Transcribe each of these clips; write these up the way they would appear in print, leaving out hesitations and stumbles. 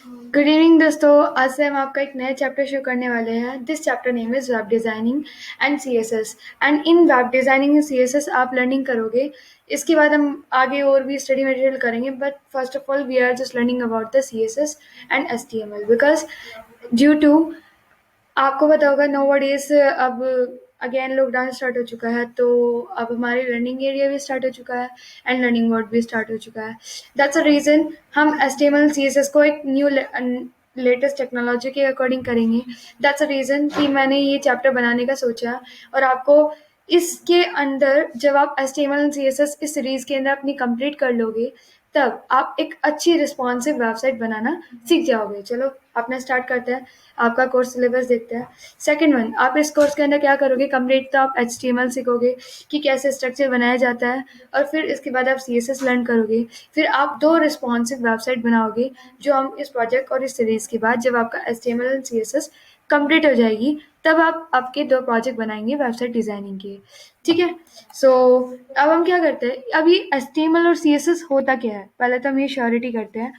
Good evening दोस्तों। आज से हम आपका एक नया चैप्टर शुरू करने वाले हैं। This chapter name is web designing and CSS. And in web designing and CSS आप लर्निंग करोगे। इसके बाद हम आगे और भी स्टडी मटेरियल करेंगे, but first of all we are just learning about the CSS and HTML because due to आपको पता होगा नो डेज अब अगेन लॉकडाउन स्टार्ट हो चुका है, तो अब हमारे लर्निंग एरिया भी स्टार्ट हो चुका है एंड लर्निंग मोड भी स्टार्ट हो चुका है। दैट्स अ रीज़न हम HTML CSS को एक न्यू लेटेस्ट टेक्नोलॉजी के अकॉर्डिंग करेंगे। दैट्स अ रीज़न कि मैंने ये चैप्टर बनाने का सोचा। और आपको इसके अंदर जब आप HTML CSS इस सीरीज़ के अंदर अपनी कंप्लीट कर लोगे, तब आप एक अच्छी रिस्पॉन्सिव वेबसाइट बनाना सीख जाओगे। चलो अपना स्टार्ट करते हैं, आपका कोर्स सिलेबस देखते हैं। सेकंड वन, आप इस कोर्स के अंदर क्या करोगे, कंप्लीट तो आप HTML सीखोगे कि कैसे स्ट्रक्चर बनाया जाता है, और फिर इसके बाद आप CSS लर्न करोगे। फिर आप 2 रिस्पॉन्सिव वेबसाइट बनाओगे, जो हम इस प्रोजेक्ट और इस सीरीज़ के बाद जब आपका HTML एंड CSS कंप्लीट हो जाएगी, तब आप आपके 2 प्रोजेक्ट बनाएंगे वेबसाइट डिज़ाइनिंग के। ठीक है। सो अब हम क्या करते हैं, अब ये HTML और CSS होता क्या है, पहले तो हम ये श्योरिटी करते हैं।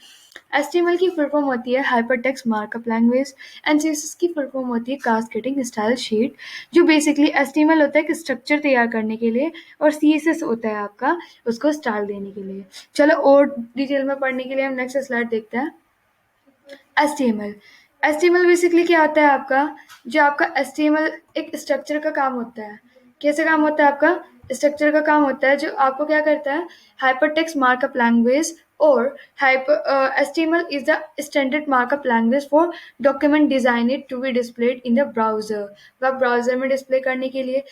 HTML की फुल फॉर्म होती है hypertext markup language and CSS की फुल फॉर्म होती है कास्केडिंग स्टाइल शीट। जो बेसिकली HTML होता है एक स्ट्रक्चर तैयार करने के लिए, और CSS होता है आपका उसको स्टाइल देने के लिए। चलो और डिटेल में पढ़ने के लिए हम नेक्स्ट स्लाइड देखते हैं। HTML बेसिकली क्या होता है आपका, जो आपका HTML एक स्ट्रक्चर का काम होता है। कैसे काम होता है आपका, स्ट्रक्चर का काम होता है, जो आपको क्या करता है, हाइपरटेक्स्ट मार्कअप लैंग्वेज और HTML is the standard markup language for document designed to be displayed in the browser. Web browser में डिस्प्ले करने के लिए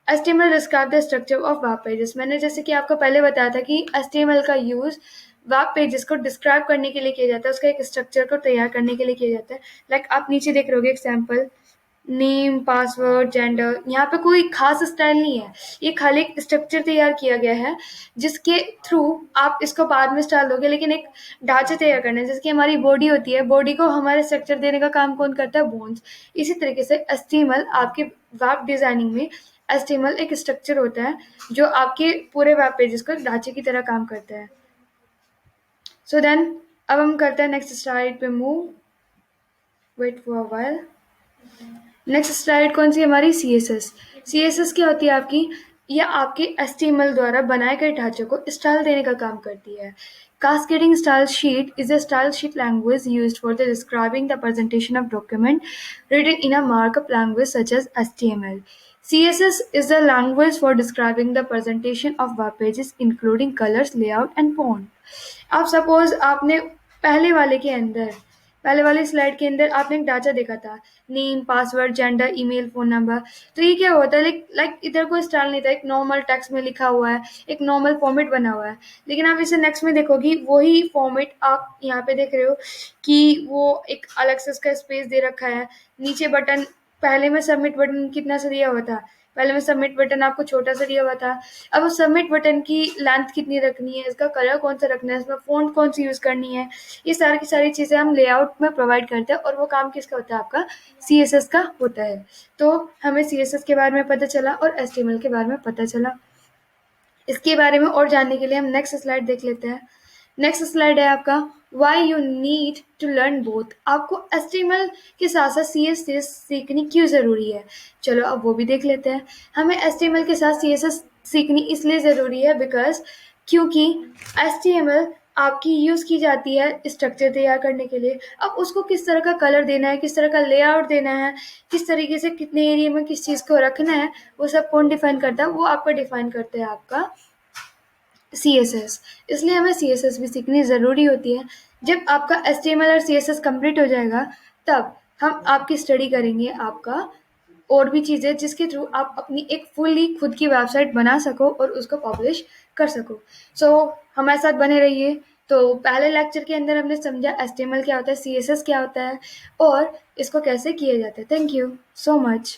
HTML describe the structure of web pages. मैंने जैसे कि आपको पहले बताया था कि HTML का यूज वेब पेजेस को डिस्क्राइब करने के लिए किया जाता है, उसका एक स्ट्रक्चर को तैयार करने के लिए किया जाता है। लाइक आप नीचे देख रहे होगे एग्जाम्पल, नेम, पासवर्ड, जेंडर। यहाँ पे कोई खास स्टाइल नहीं है, ये खाली एक स्ट्रक्चर तैयार किया गया है, जिसके थ्रू आप इसको बाद में स्टाइल दोगे। लेकिन एक ढांचा तैयार करना है, जिसकी हमारी बॉडी होती है, बॉडी को हमारे स्ट्रक्चर देने का काम कौन करता है, बोन्स। इसी तरीके से HTML आपके वेब डिजाइनिंग में HTML एक स्ट्रक्चर होता है, जो आपके पूरे वेब पेजेस को ढांचे की तरह काम करता है। सो देन अब हम करते हैं नेक्स्ट स्लाइड पे move. Wait for a while. Next slide कौन सी हमारी, CSS क्या होती है आपकी, यह आपके HTML द्वारा बनाए गए ढांचे को स्टाइल देने का काम करती है। Cascading style sheet is a style sheet language used for the describing the presentation of document written in a markup language such as HTML. CSS is the language for describing the presentation of web pages including colors, layout and font. आप suppose आपने पहले वाले slide के अंदर आपने एक ढांचा देखा था, name, password, gender, email, phone number. तो ये क्या होता है, लाइक इधर कोई स्टाइल नहीं था, एक नॉर्मल टेक्स्ट में लिखा हुआ है, एक नॉर्मल फॉर्मेट बना हुआ है। लेकिन आप इसे नेक्स्ट में देखोगी, वही फॉर्मेट आप यहाँ पे देख रहे हो कि वो एक अलग से उसका स्पेस दे रखा है। नीचे बटन, पहले में सबमिट बटन कितना सा दिया हुआ था, पहले में सबमिट बटन आपको छोटा सा दिया हुआ था। अब उस सबमिट बटन की लेंथ कितनी रखनी है, इसका कलर कौन सा रखना है, इसमें फ़ॉन्ट कौन सी यूज़ करनी है, ये सारी की सारी चीज़ें हम लेआउट में प्रोवाइड करते हैं, और वो काम किसका होता है, आपका CSS का होता है। तो हमें CSS के बारे में पता चला और HTML के बारे में पता चला। इसके बारे में और जानने के लिए हम नेक्स्ट स्लाइड देख लेते हैं। नेक्स्ट स्लाइड है आपका, why you need to learn both. आपको HTML के साथ साथ CSS सीखनी क्यों ज़रूरी है, चलो अब वो भी देख लेते हैं। हमें HTML के साथ CSS सीखनी इसलिए ज़रूरी है बिकॉज क्योंकि HTML आपकी यूज़ की जाती है स्ट्रक्चर तैयार करने के लिए। अब उसको किस तरह का कलर देना है, किस तरह का लेआउट देना है, किस तरीके से कितने एरिया में किस चीज़ को रखना है, वो सब कौन डिफाइन करता है, वो आपका डिफाइन करते हैं आपका CSS। इसलिए हमें CSS भी सीखनी ज़रूरी होती है। जब आपका HTML और CSS कंप्लीट हो जाएगा, तब हम आपकी स्टडी करेंगे आपका और भी चीज़ें, जिसके थ्रू आप अपनी एक फुल्ली खुद की वेबसाइट बना सको और उसको पब्लिश कर सको। सो हमारे साथ बने रहिए। तो पहले लेक्चर के अंदर हमने समझा HTML क्या होता है, CSS क्या होता है और इसको कैसे किया जाता है। Thank you so much.